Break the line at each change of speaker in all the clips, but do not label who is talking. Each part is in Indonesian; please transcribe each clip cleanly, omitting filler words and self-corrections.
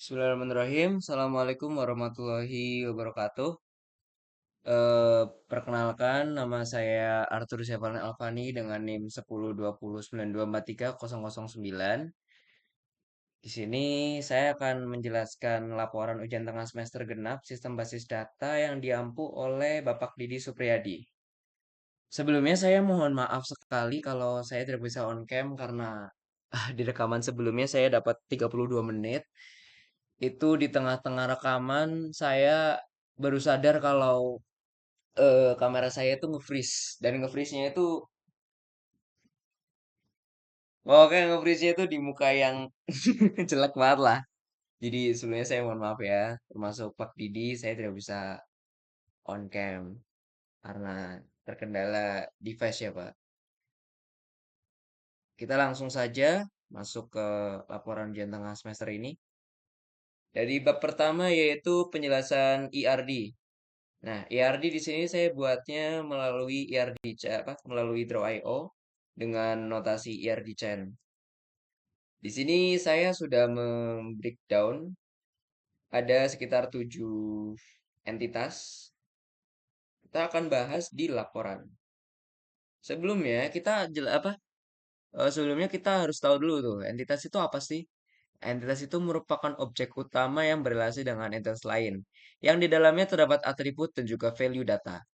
Bismillahirrahmanirrahim. Assalamualaikum warahmatullahi wabarakatuh. Perkenalkan, nama saya Arthur Syafran Alfani dengan NIM 102092430009. Di sini saya akan menjelaskan laporan ujian tengah semester genap sistem basis data yang diampu oleh Bapak Didi Supriyadi. Sebelumnya saya mohon maaf sekali kalau saya tidak bisa on cam karena di rekaman sebelumnya saya dapat 32 menit. Itu di tengah-tengah rekaman saya baru sadar kalau kamera saya itu nge-freeze dan nge-freeze-nya itu oke nge-freeze-nya itu di muka yang jelek banget lah. Jadi sebelumnya saya mohon maaf ya, termasuk Pak Didi saya tidak bisa on cam karena terkendala device ya Pak. Kita langsung saja masuk ke laporan ujian tengah semester ini. Dari bab pertama yaitu penjelasan ERD. Nah, ERD di sini saya buatnya melalui ERD apa? Melalui Draw.io dengan notasi ERD chain. Di sini saya sudah breakdown ada sekitar 7 entitas. Kita akan bahas di laporan. Sebelumnya kita apa? Sebelumnya kita harus tahu dulu tuh, entitas itu apa sih? Entitas itu merupakan objek utama yang berrelasi dengan entitas lain, yang di dalamnya terdapat atribut dan juga value data.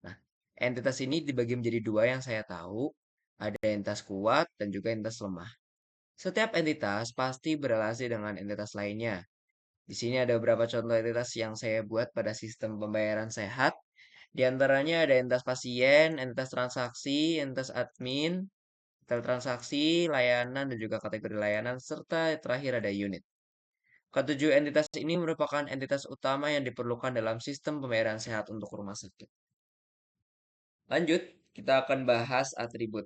Nah, entitas ini dibagi menjadi dua yang saya tahu, ada entitas kuat dan juga entitas lemah. Setiap entitas pasti berrelasi dengan entitas lainnya. Di sini ada beberapa contoh entitas yang saya buat pada sistem pembayaran sehat. Di antaranya ada entitas pasien, entitas transaksi, entitas admin, entitas transaksi, layanan, dan juga kategori layanan, serta terakhir ada unit. Ketujuh entitas ini merupakan entitas utama yang diperlukan dalam sistem pembayaran sehat untuk rumah sakit. Lanjut, kita akan bahas atribut.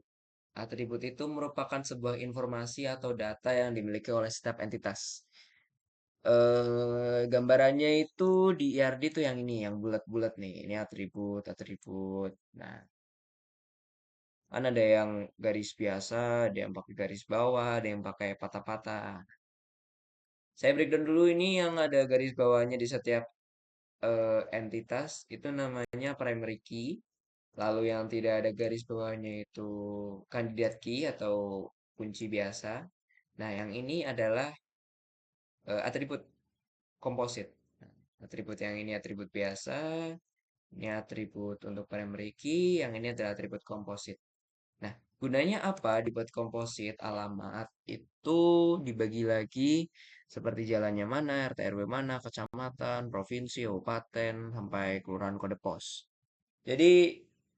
Atribut itu merupakan sebuah informasi atau data yang dimiliki oleh setiap entitas. Gambarannya itu di IRD tuh yang ini, yang bulat-bulat nih. Ini atribut, atribut. Nah, kan ada yang garis biasa, ada yang pakai garis bawah, ada yang pakai patah-patah. Saya breakdown dulu ini yang ada garis bawahnya di setiap entitas itu namanya primary key. Lalu yang tidak ada garis bawahnya itu candidate key atau kunci biasa. Nah, yang ini adalah atribut komposit. Nah, atribut yang ini atribut biasa, ini atribut untuk primary key, yang ini adalah atribut komposit. Nah, gunanya apa dibuat komposit alamat? Itu dibagi lagi seperti jalannya mana, RT RW mana, kecamatan, provinsi, kabupaten, sampai kelurahan kode pos. Jadi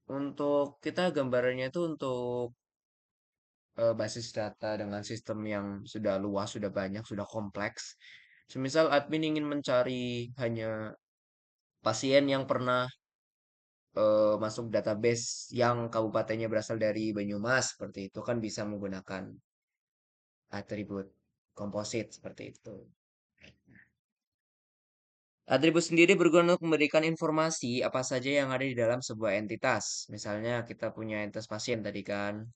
untuk kita gambarannya itu untuk basis data dengan sistem yang sudah luas, sudah banyak, sudah kompleks. Semisal admin ingin mencari hanya pasien yang pernah masuk database yang kabupatennya berasal dari Banyumas, seperti itu kan bisa menggunakan atribut komposit seperti itu. Atribut sendiri berguna untuk memberikan informasi apa saja yang ada di dalam sebuah entitas. Misalnya kita punya entitas pasien tadi kan,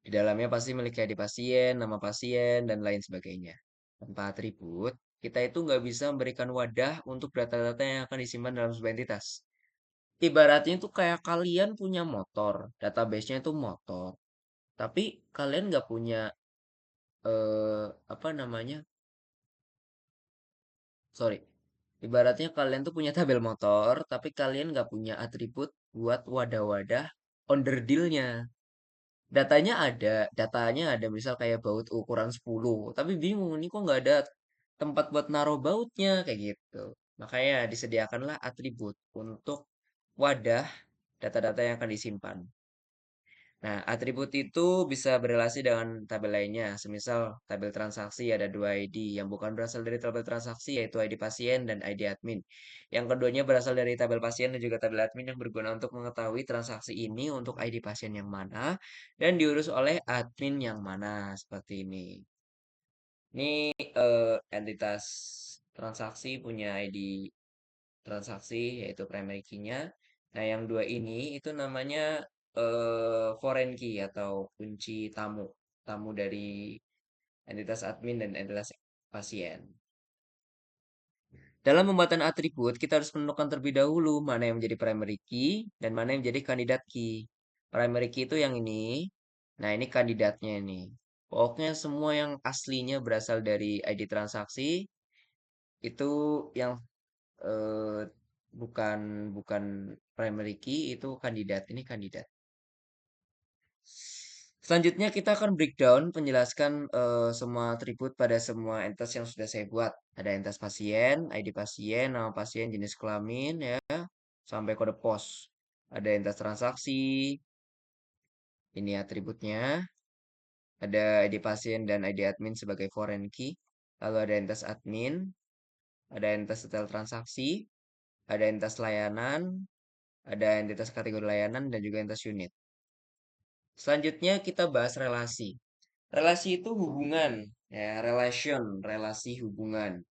di dalamnya pasti memiliki ID pasien, nama pasien, dan lain sebagainya. Tanpa atribut, kita itu nggak bisa memberikan wadah untuk data-data yang akan disimpan dalam sebuah entitas. Ibaratnya itu kayak kalian punya motor, database-nya itu motor, tapi kalian nggak punya apa namanya? Sorry, ibaratnya kalian tuh punya tabel motor, tapi kalian nggak punya atribut buat wadah-wadah onderdilnya. Datanya ada misal kayak baut ukuran 10, tapi bingung ini kok nggak ada tempat buat naruh bautnya kayak gitu. Makanya disediakanlah atribut untuk wadah data-data yang akan disimpan. Nah, atribut itu bisa berrelasi dengan tabel lainnya. Semisal tabel transaksi ada dua ID yang bukan berasal dari tabel transaksi yaitu ID pasien dan ID admin. Yang keduanya berasal dari tabel pasien dan juga tabel admin yang berguna untuk mengetahui transaksi ini untuk ID pasien yang mana dan diurus oleh admin yang mana seperti ini. Ini entitas transaksi punya ID transaksi yaitu primary key-nya. Nah, yang dua ini itu namanya foreign key atau kunci tamu. Tamu dari entitas admin dan entitas pasien. Dalam pembuatan atribut, kita harus menentukan terlebih dahulu mana yang menjadi primary key dan mana yang menjadi kandidat key. Primary key itu yang ini. Nah, ini kandidatnya ini. Pokoknya semua yang aslinya berasal dari ID transaksi itu yang eh, bukan bukan primary key itu kandidat. Ini kandidat. Selanjutnya kita akan breakdown penjelaskan semua atribut pada semua entitas yang sudah saya buat. Ada entitas pasien, ID pasien, nama pasien, jenis kelamin ya, sampai kode pos. Ada entitas transaksi, ini atributnya. Ada ID pasien dan ID admin sebagai foreign key. Lalu ada entitas admin, ada entitas detail transaksi, ada entitas layanan, ada entitas kategori layanan, dan juga entitas unit. Selanjutnya kita bahas relasi. Relasi itu hubungan, ya, relasi hubungan.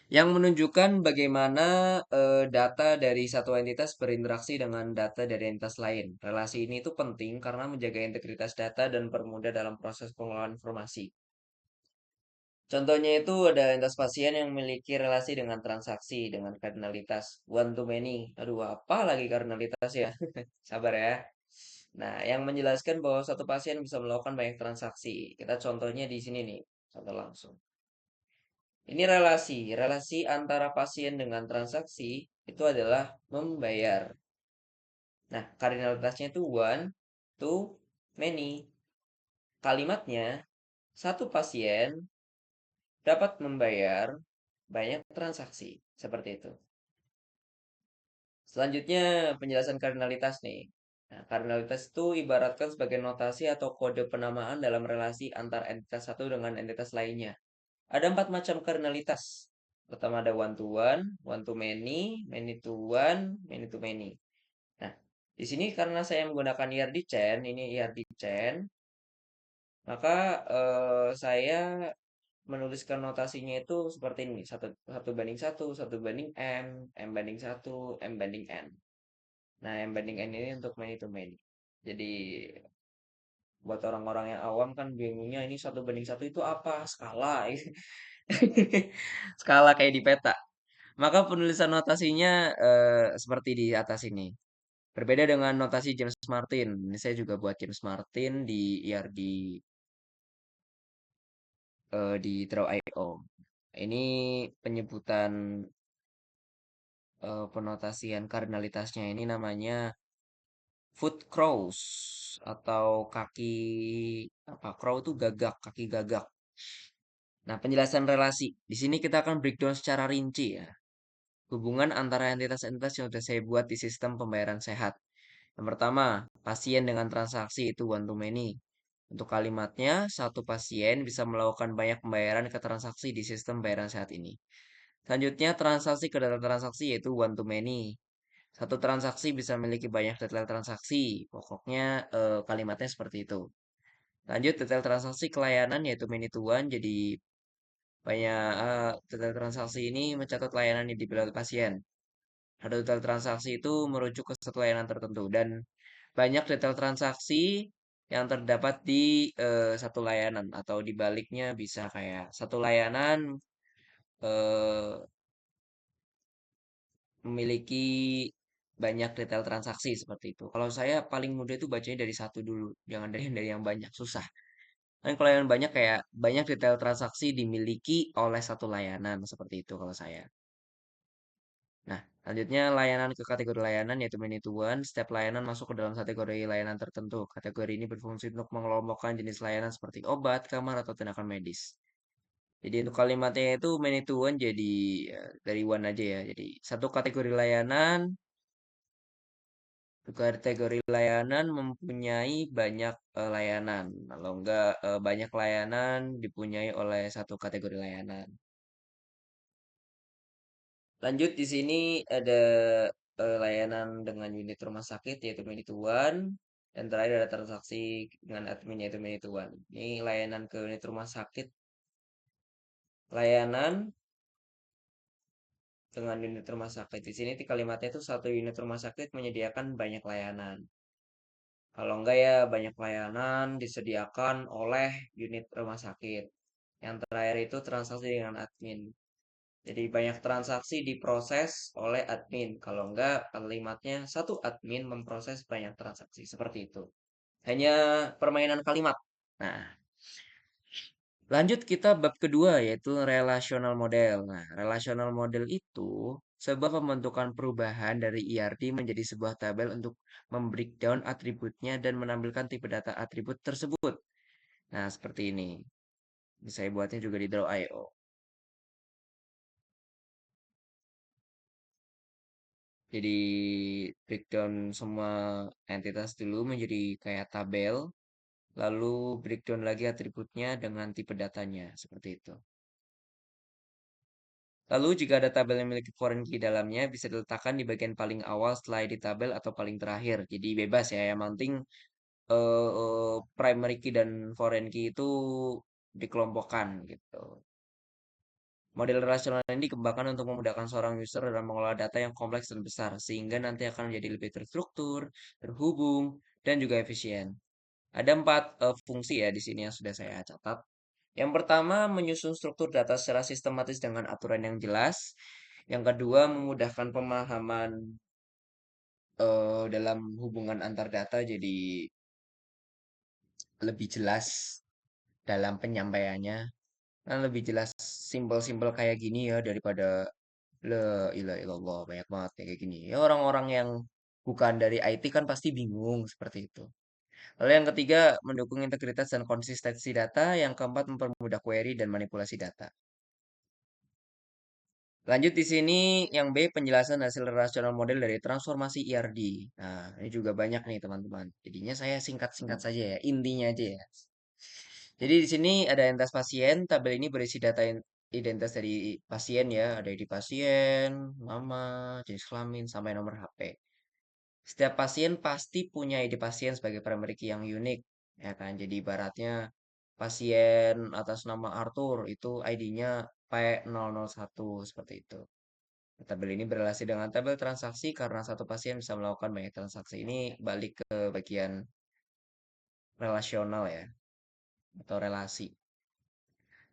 Yang menunjukkan bagaimana data dari satu entitas berinteraksi dengan data dari entitas lain. Relasi ini itu penting karena menjaga integritas data dan permudah dalam proses pengelolaan informasi. Contohnya itu ada entitas pasien yang memiliki relasi dengan transaksi dengan kardinalitas one to many. Aduh, apa lagi kardinalitas ya? Sabar ya. Nah, yang menjelaskan bahwa satu pasien bisa melakukan banyak transaksi. Kita contohnya di sini nih, contoh langsung. Ini relasi antara pasien dengan transaksi itu adalah membayar. Nah, kardinalitasnya itu one to many. Kalimatnya, satu pasien dapat membayar banyak transaksi. Seperti itu. Selanjutnya, penjelasan kardinalitas nih. Nah, kardinalitas itu ibaratkan sebagai notasi atau kode penamaan dalam relasi antar entitas satu dengan entitas lainnya. Ada 4 macam kardinalitas. Pertama ada one to many to one, many to many. Nah, di sini karena saya menggunakan IRD chain, ini IRD chain, maka saya menuliskan notasinya itu seperti ini, satu banding satu, satu banding m banding satu, m banding n. Nah, m banding n ini untuk many to many. Jadi buat orang-orang yang awam kan bingungnya ini satu banding satu itu apa? Skala. Skala kayak di peta. Maka penulisan notasinya seperti di atas ini. Berbeda dengan notasi James Martin. Ini saya juga buat James Martin di IRD di Draw.io. Ini penyebutan penotasian kardinalitasnya ini namanya foot crows atau kaki apa crow itu gagak, kaki gagak. Nah, penjelasan relasi. Di sini kita akan breakdown secara rinci ya. Hubungan antara entitas-entitas yang sudah saya buat di sistem pembayaran sehat. Yang pertama, pasien dengan transaksi itu one to many. Untuk kalimatnya, satu pasien bisa melakukan banyak pembayaran ke transaksi di sistem pembayaran sehat ini. Selanjutnya, transaksi ke data transaksi yaitu one to many. Satu transaksi bisa memiliki banyak detail transaksi. Pokoknya kalimatnya seperti itu. Lanjut, detail transaksi ke layanan yaitu many to one. Jadi banyak detail transaksi ini mencatat layanan yang dibeli oleh pasien. Ada detail transaksi itu merujuk ke satu layanan tertentu dan banyak detail transaksi yang terdapat di satu layanan atau dibaliknya bisa kayak satu layanan eh, memiliki banyak detail transaksi seperti itu. Kalau saya paling mudah itu bacanya dari satu dulu, jangan dari yang banyak, susah. Kan kalau yang banyak kayak banyak detail transaksi dimiliki oleh satu layanan seperti itu kalau saya. Nah, selanjutnya layanan ke kategori layanan yaitu many to one. Setiap layanan masuk ke dalam kategori layanan tertentu. Kategori ini berfungsi untuk mengelompokkan jenis layanan seperti obat, kamar, atau tindakan medis. Jadi untuk kalimatnya itu many to one jadi dari one aja ya. Jadi satu kategori layanan, kategori layanan mempunyai banyak layanan. Kalau enggak banyak layanan dipunyai oleh satu kategori layanan. Lanjut di sini ada layanan dengan unit rumah sakit yaitu Medituan dan terakhir ada transaksi dengan admin yaitu Medituan. Ini layanan ke unit rumah sakit, layanan dengan unit rumah sakit. Di sini di kalimatnya itu satu unit rumah sakit menyediakan banyak layanan. Kalau enggak ya banyak layanan disediakan oleh unit rumah sakit. Yang terakhir itu transaksi dengan admin. Jadi banyak transaksi diproses oleh admin. Kalau enggak, kalimatnya satu admin memproses banyak transaksi. Seperti itu. Hanya permainan kalimat. Nah, lanjut kita bab kedua yaitu relational model. Nah, relational model itu sebuah pembentukan perubahan dari ERD menjadi sebuah tabel untuk membreakdown atributnya dan menampilkan tipe data atribut tersebut. Nah, seperti ini. Saya buatnya juga di Draw.io. Jadi breakdown semua entitas dulu menjadi kayak tabel, lalu breakdown lagi atributnya dengan tipe datanya, seperti itu. Lalu jika ada tabel yang memiliki foreign key dalamnya, bisa diletakkan di bagian paling awal setelah di tabel atau paling terakhir. Jadi bebas ya, yang penting primary key dan foreign key itu dikelompokkan gitu. Model relasional ini dikembangkan untuk memudahkan seorang user dalam mengelola data yang kompleks dan besar, sehingga nanti akan menjadi lebih terstruktur, terhubung, dan juga efisien. Ada empat fungsi ya di sini yang sudah saya catat. Yang pertama, menyusun struktur data secara sistematis dengan aturan yang jelas. Yang kedua, memudahkan pemahaman dalam hubungan antar data, jadi lebih jelas dalam penyampaiannya. Kan lebih jelas, simpel-simpel kayak gini ya daripada la ilaha illallah banyak banget kayak gini. Ya orang-orang yang bukan dari IT kan pasti bingung seperti itu. Lalu yang ketiga, mendukung integritas dan konsistensi data. Yang keempat, mempermudah query dan manipulasi data. Lanjut di sini yang B, penjelasan hasil rasional model dari transformasi ERD. Nah, ini juga banyak nih teman-teman. Jadinya saya singkat-singkat saja ya, intinya aja ya. Jadi di sini ada identitas pasien, tabel ini berisi data identitas dari pasien ya, ada ID pasien, nama, jenis kelamin, sampai nomor HP. Setiap pasien pasti punya ID pasien sebagai primary key yang unik, ya kan? Jadi ibaratnya pasien atas nama Arthur itu ID-nya P001 seperti itu. Tabel ini berrelasi dengan tabel transaksi karena satu pasien bisa melakukan banyak transaksi. Ini balik ke bagian relasional ya, atau relasi.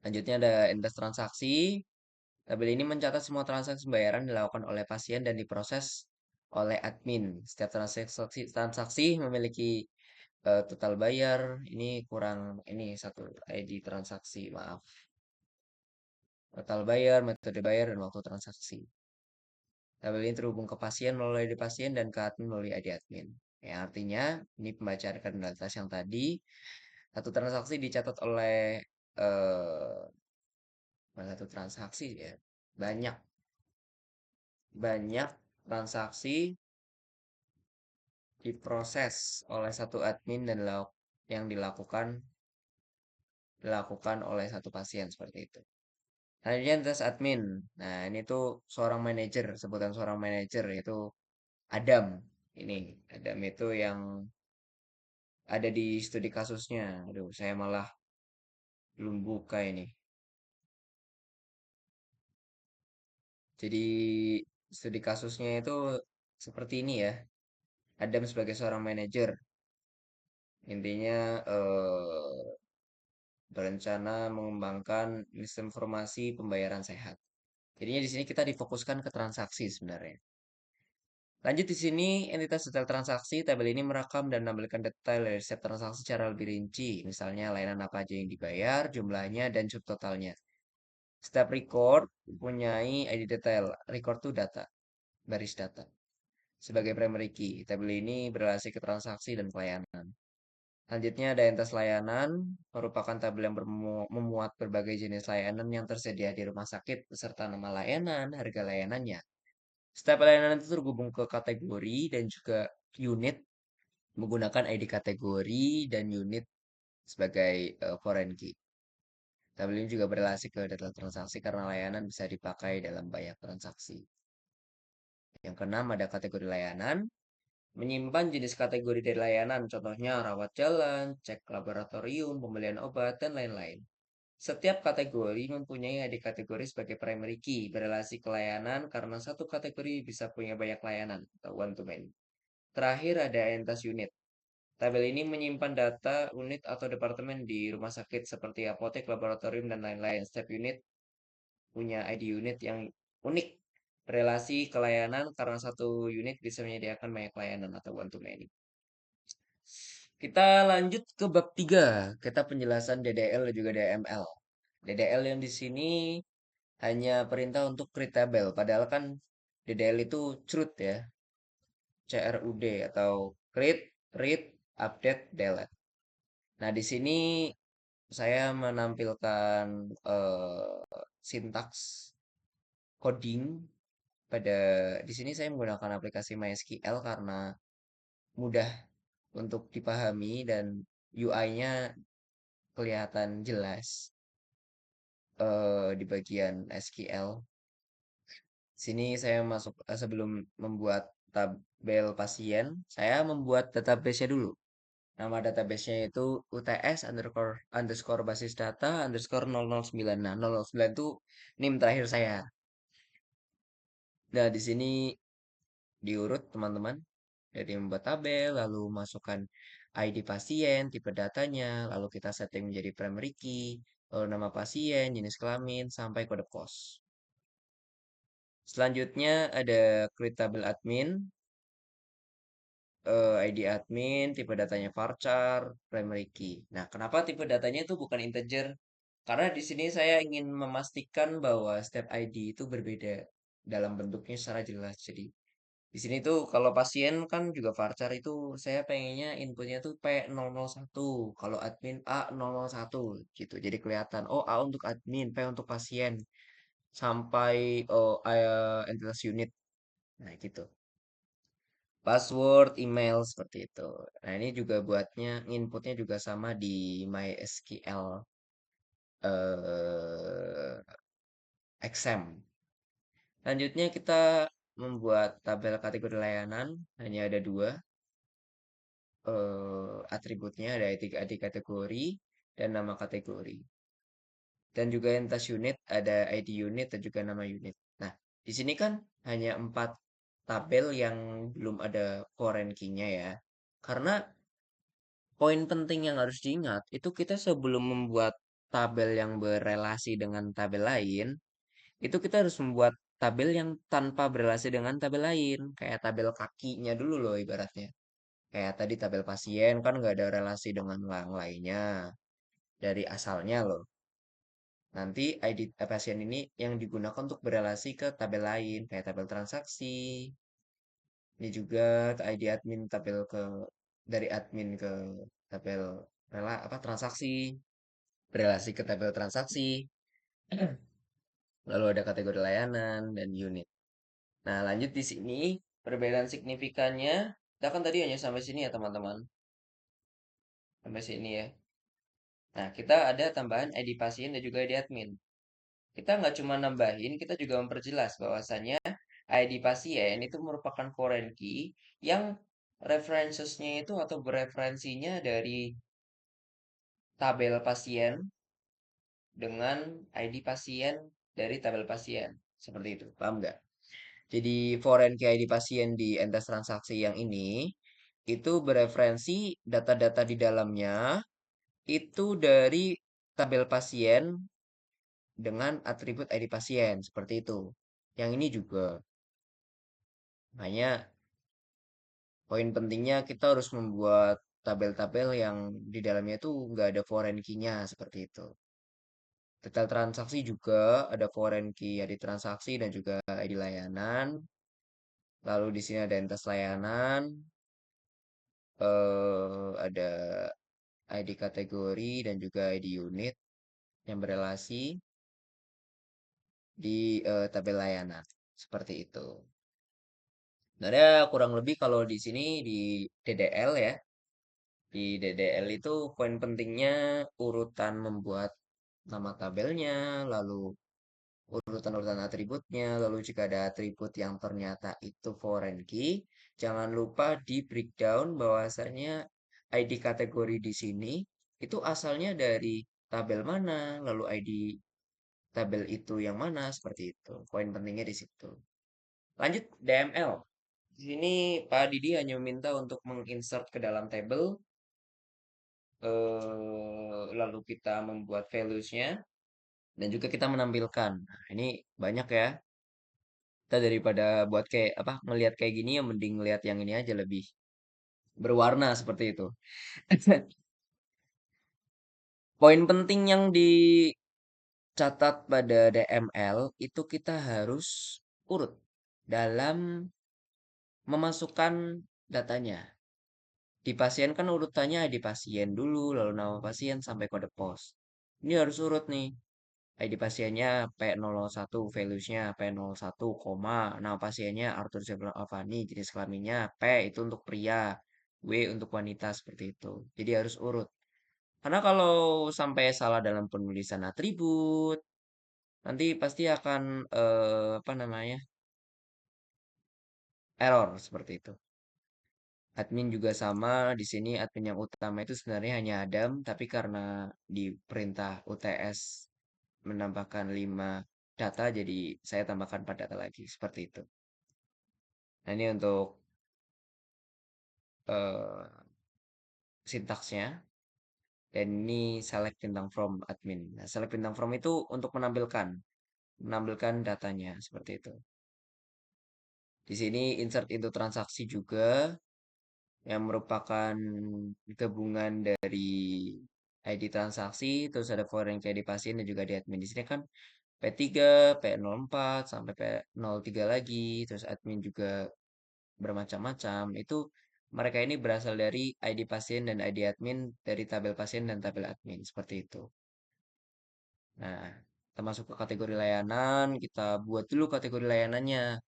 Lanjutnya ada entitas transaksi. Tabel ini mencatat semua transaksi pembayaran dilakukan oleh pasien dan diproses oleh admin. Setiap transaksi memiliki total bayar. Ini kurang, ini satu ID transaksi, maaf. Total bayar, metode bayar, dan waktu transaksi. Tabel ini terhubung ke pasien melalui ID pasien dan ke admin melalui ID admin. Ya, artinya ini pembacaan identitas yang tadi. Satu transaksi dicatat oleh eh satu transaksi ya. Banyak banyak transaksi diproses oleh satu admin dan yang dilakukan oleh satu pasien seperti itu. Selanjutnya tes admin. Nah, ini tuh seorang manajer, sebutan seorang manajer yaitu Adam. Ini Adam itu yang ada di studi kasusnya. Aduh, saya malah belum buka ini. Jadi studi kasusnya itu seperti ini ya. Adam sebagai seorang manajer, intinya berencana mengembangkan sistem informasi pembayaran sehat. Jadinya di sini kita difokuskan ke transaksi sebenarnya. Lanjut di sini, entitas detail transaksi. Tabel ini merekam dan menampilkan detail dari setiap transaksi secara lebih rinci. Misalnya layanan apa aja yang dibayar, jumlahnya, dan subtotalnya. Setiap record mempunyai ID detail. Record itu data, baris data. Sebagai primary key, tabel ini berrelasi ke transaksi dan pelayanan. Selanjutnya ada entitas layanan, merupakan tabel yang memuat berbagai jenis layanan yang tersedia di rumah sakit beserta nama layanan, harga layanannya. Setiap layanan itu terhubung ke kategori dan juga unit menggunakan ID kategori dan unit sebagai foreign key. Tabel ini juga berrelasi ke data transaksi karena layanan bisa dipakai dalam banyak transaksi. Yang keenam ada kategori layanan, menyimpan jenis kategori dari layanan, contohnya rawat jalan, cek laboratorium, pembelian obat, dan lain-lain. Setiap kategori mempunyai ID kategori sebagai primary key berrelasi ke layanan karena satu kategori bisa punya banyak layanan atau one to many. Terakhir ada entitas unit. Tabel ini menyimpan data unit atau departemen di rumah sakit seperti apotek, laboratorium, dan lain-lain. Setiap unit punya ID unit yang unik. Relasi kelayanan karena satu unit bisa menyediakan banyak layanan atau one to many. Kita lanjut ke bab 3. Kita penjelasan DDL dan juga DML. DDL yang di sini hanya perintah untuk create tabel. Padahal kan DDL itu CRUD ya. CRUD atau create, read, update, delete. Nah, di sini saya menampilkan sintaks coding pada di sini saya menggunakan aplikasi MySQL karena mudah untuk dipahami dan UI-nya kelihatan jelas di bagian SQL. Sini saya masuk sebelum membuat tabel pasien, saya membuat database-nya dulu. Nama database-nya itu UTS underscore underscore basis data underscore 009. Nah, 009 itu NIM terakhir saya. Nah, di sini diurut teman-teman. Jadi membuat tabel, lalu masukkan ID pasien, tipe datanya, lalu kita setting menjadi primary key, lalu nama pasien, jenis kelamin, sampai kode pos. Selanjutnya ada create tabel admin, ID admin, tipe datanya varchar, primary key. Nah, kenapa tipe datanya itu bukan integer? Karena di sini saya ingin memastikan bahwa setiap ID itu berbeda dalam bentuknya secara jelas. Jadi di sini tuh kalau pasien kan juga varchar itu saya pengennya inputnya tuh P001. Kalau admin A001 gitu. Jadi kelihatan oh A untuk admin, P untuk pasien sampai entitas unit. Nah, gitu. Password, email seperti itu. Nah, ini juga buatnya inputnya juga sama di MySQL eh exam. Selanjutnya kita membuat tabel kategori layanan, hanya ada dua atributnya, ada ID kategori dan nama kategori. Dan juga entitas unit, ada ID unit dan juga nama unit. Nah, di sini kan hanya 4 tabel yang belum ada foreign key-nya ya. Karena poin penting yang harus diingat, itu kita sebelum membuat tabel yang berelasi dengan tabel lain, itu kita harus membuat tabel yang tanpa berelasi dengan tabel lain. Kayak tabel kakinya dulu loh ibaratnya. Kayak tadi tabel pasien kan nggak ada relasi dengan yang lainnya. Dari asalnya loh. Nanti ID pasien ini yang digunakan untuk berelasi ke tabel lain. Kayak tabel transaksi. Ini juga ID admin tabel ke dari admin ke tabel apa transaksi. Berelasi ke tabel transaksi. Lalu ada kategori layanan dan unit. Nah, lanjut di sini perbedaan signifikannya. Kita kan tadi hanya sampai sini ya, teman-teman. Sampai sini ya. Nah, kita ada tambahan ID pasien dan juga ID admin. Kita nggak cuma nambahin, kita juga memperjelas bahwasannya ID pasien itu merupakan foreign key yang references-nya itu atau bereferensinya dari tabel pasien dengan ID pasien dari tabel pasien. Seperti itu, paham nggak? Jadi foreign key ID pasien di entes transaksi yang ini itu bereferensi data-data di dalamnya itu dari tabel pasien dengan atribut ID pasien seperti itu. Yang ini juga hanya poin pentingnya kita harus membuat tabel-tabel yang di dalamnya itu nggak ada foreign key-nya seperti itu. Detail transaksi juga ada foreign key ID transaksi dan juga ID layanan. Lalu di sini ada entes layanan, ada ID kategori dan juga ID unit yang berelasi di tabel layanan seperti itu. Sebenarnya kurang lebih kalau di sini di DDL ya, di DDL itu poin pentingnya urutan membuat nama tabelnya, lalu urutan-urutan atributnya, lalu jika ada atribut yang ternyata itu foreign key, jangan lupa di breakdown bahwasanya ID kategori di sini itu asalnya dari tabel mana, lalu ID tabel itu yang mana, seperti itu. Poin pentingnya di situ. Lanjut DML. Di sini Pak Didi hanya meminta untuk menginsert ke dalam tabel lalu kita membuat values-nya, dan juga kita menampilkan. Nah, ini banyak ya. Kita daripada buat kayak apa ngelihat kayak gini ya mending ngelihat yang ini aja lebih berwarna seperti itu. Poin penting yang dicatat pada DML itu kita harus urut dalam memasukkan datanya. Di pasien kan urutannya ID pasien dulu, lalu nama pasien sampai kode pos. Ini harus urut nih. ID pasiennya P001, values-nya P01, koma, nama pasiennya Arthur Zebran Alvani, jenis kelaminnya P itu untuk pria, W untuk wanita seperti itu. Jadi harus urut. Karena kalau sampai salah dalam penulisan atribut, nanti pasti akan apa namanya? Error seperti itu. Admin juga sama, di sini admin yang utama itu sebenarnya hanya Adam, tapi karena di perintah UTS menambahkan 5 data, jadi saya tambahkan 4 data lagi, seperti itu. Nah, ini untuk eh, sintaksnya, dan ini select bintang from admin. Nah, select bintang from itu untuk menampilkan datanya, seperti itu. Di sini insert into transaksi juga, yang merupakan gabungan dari ID transaksi, terus ada foreign key ID pasien dan juga di admin. Di sini kan P3, P04 sampai P03 lagi, terus admin juga bermacam-macam. Itu mereka ini berasal dari ID pasien dan ID admin dari tabel pasien dan tabel admin seperti itu. Nah, kita masuk ke kategori layanan, kita buat dulu kategori layanannya.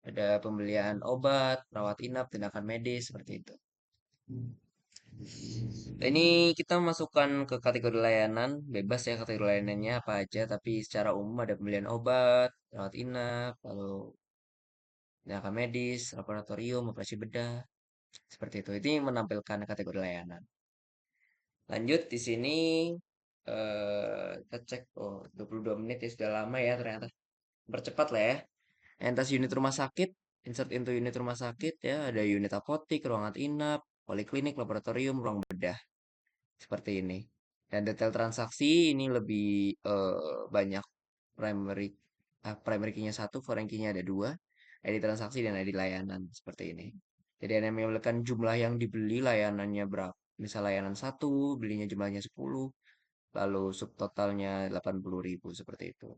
Ada pembelian obat, rawat inap, tindakan medis seperti itu. Ini kita masukkan ke kategori layanan, bebas ya kategori layanannya apa aja, tapi secara umum ada pembelian obat, rawat inap, lalu tindakan medis, laboratorium, operasi bedah, seperti itu. Ini menampilkan kategori layanan. Lanjut di sini kita cek oh 22 menit ya sudah lama ya ternyata. Percepat lah ya. Entas unit rumah sakit, insert into unit rumah sakit ya, ada unit apotik, ruangan inap, poliklinik, laboratorium, ruang bedah. Seperti ini. Dan detail transaksi ini lebih banyak primary primary key-nya satu, foreign key-nya ada dua, ID transaksi dan ID layanan seperti ini. Jadi ada yang menyebutkan jumlah yang dibeli layanannya berapa. Misal layanan satu, belinya jumlahnya 10, lalu subtotalnya 80.000 seperti itu.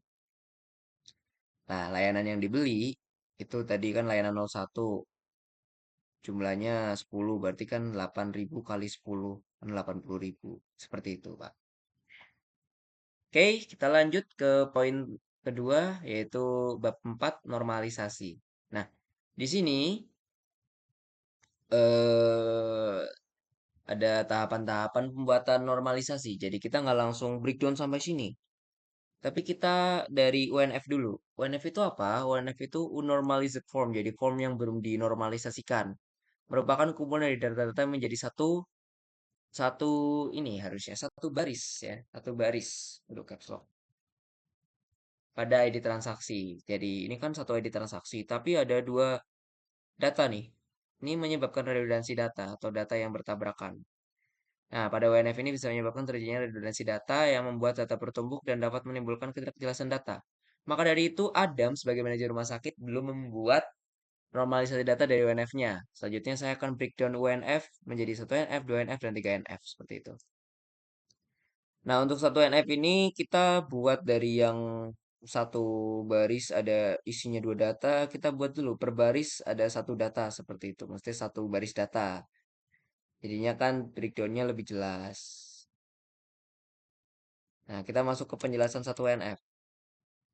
Nah, layanan yang dibeli itu tadi kan layanan 01, jumlahnya 10, berarti kan 8.000 kali 10, kan 80.000. Seperti itu, Pak. Oke, kita lanjut ke poin kedua, yaitu bab 4 normalisasi. Nah, di sini eh, ada tahapan-tahapan pembuatan normalisasi. Jadi kita nggak langsung breakdown sampai sini. Tapi kita dari UNF dulu. UNF itu apa? UNF itu unnormalized form. Jadi form yang belum dinormalisasikan. Merupakan kumpulan dari data-data menjadi satu satu ini harusnya satu baris ya, satu baris untuk caps lock pada ID transaksi. Jadi ini kan satu ID transaksi, tapi ada dua data nih. Ini menyebabkan redundansi data atau data yang bertabrakan. Nah, pada WNF ini bisa menyebabkan terjadinya redundansi data yang membuat data bertumpuk dan dapat menimbulkan ketidakjelasan data. Maka dari itu, Adam sebagai manajer rumah sakit belum membuat normalisasi data dari UNF-nya. Selanjutnya saya akan breakdown UNF menjadi 1 NF, 2 NF, dan 3 NF. Seperti itu. Nah, untuk 1 NF ini kita buat dari yang satu baris ada isinya dua data, kita buat dulu per baris ada satu data seperti itu. Maksudnya satu baris data. Jadinya kan breakdown-nya lebih jelas. Nah, kita masuk ke penjelasan 1 NF.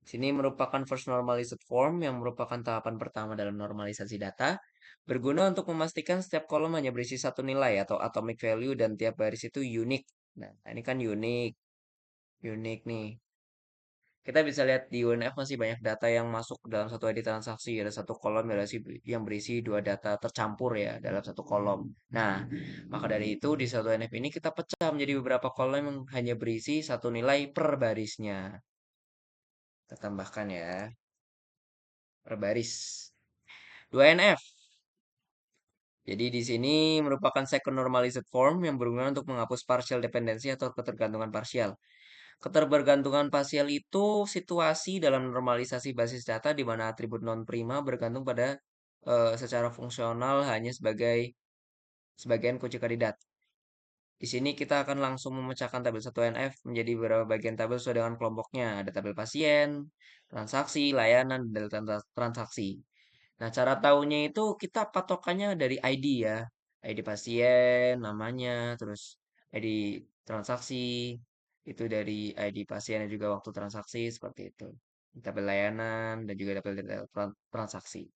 Sini merupakan first normalized form yang merupakan tahapan pertama dalam normalisasi data, berguna untuk memastikan setiap kolom hanya berisi satu nilai atau atomic value dan tiap baris itu unik. Nah, ini kan unik, unik nih. Kita bisa lihat di UNF masih banyak data yang masuk dalam satu ID transaksi. Ada satu kolom yang berisi dua data tercampur ya dalam satu kolom. Nah, maka dari itu di satu NF ini kita pecah menjadi beberapa kolom yang hanya berisi satu nilai per barisnya. Kita tambahkan ya, per baris. 2 NF. Jadi di sini merupakan second normalized form yang berguna untuk menghapus partial dependency atau ketergantungan parsial. Ketergantungan parsial itu situasi dalam normalisasi basis data di mana atribut non-prima bergantung pada secara fungsional hanya sebagai sebagian kunci kandidat. Di sini kita akan langsung memecahkan tabel 1NF menjadi beberapa bagian tabel sesuai dengan kelompoknya. Ada tabel pasien, transaksi, layanan, dan transaksi. Nah, cara tahunya itu kita patokannya dari ID ya. ID pasien, namanya, terus ID transaksi, itu dari ID pasien dan juga waktu transaksi, seperti itu. Tabel layanan, dan juga tabel detail transaksi.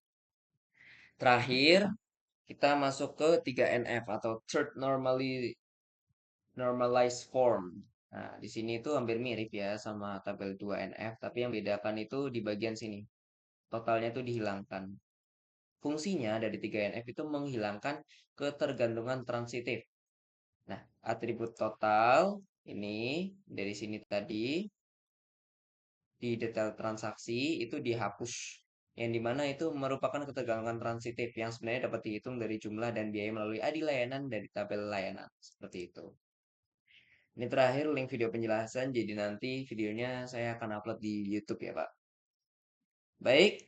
Terakhir, kita masuk ke 3NF atau Third Normalized Form. Nah, di sini itu hampir mirip ya sama tabel 2NF, tapi yang bedakan itu di bagian sini. Totalnya itu dihilangkan. Fungsinya dari 3NF itu menghilangkan ketergantungan transitif. Nah, atribut total ini dari sini tadi di detail transaksi itu dihapus. Yang dimana itu merupakan ketergantungan transitif yang sebenarnya dapat dihitung dari jumlah dan biaya melalui ID layanan dari tabel layanan. Seperti itu. Ini terakhir link video penjelasan, jadi nanti videonya saya akan upload di YouTube ya, Pak. Baik,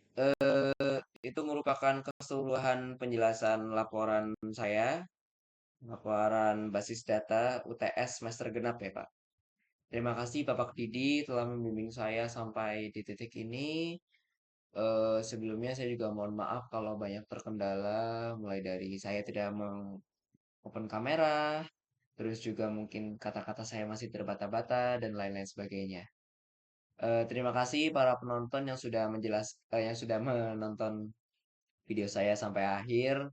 itu merupakan keseluruhan penjelasan laporan saya, laporan basis data UTS semester genap ya, Pak. Terima kasih Bapak Didi telah membimbing saya sampai di titik ini. Sebelumnya saya juga mohon maaf kalau banyak terkendala, mulai dari saya tidak open kamera, terus juga mungkin kata-kata saya masih terbata-bata dan lain-lain sebagainya. Terima kasih para penonton yang sudah menonton video saya sampai akhir.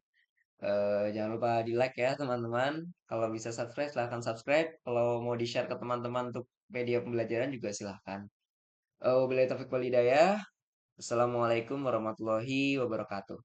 Jangan lupa di like ya teman-teman. Kalau bisa subscribe silahkan subscribe. Kalau mau di share ke teman-teman untuk media pembelajaran juga silahkan. Wabillahi taufiq wal hidayah. Assalamualaikum warahmatullahi wabarakatuh.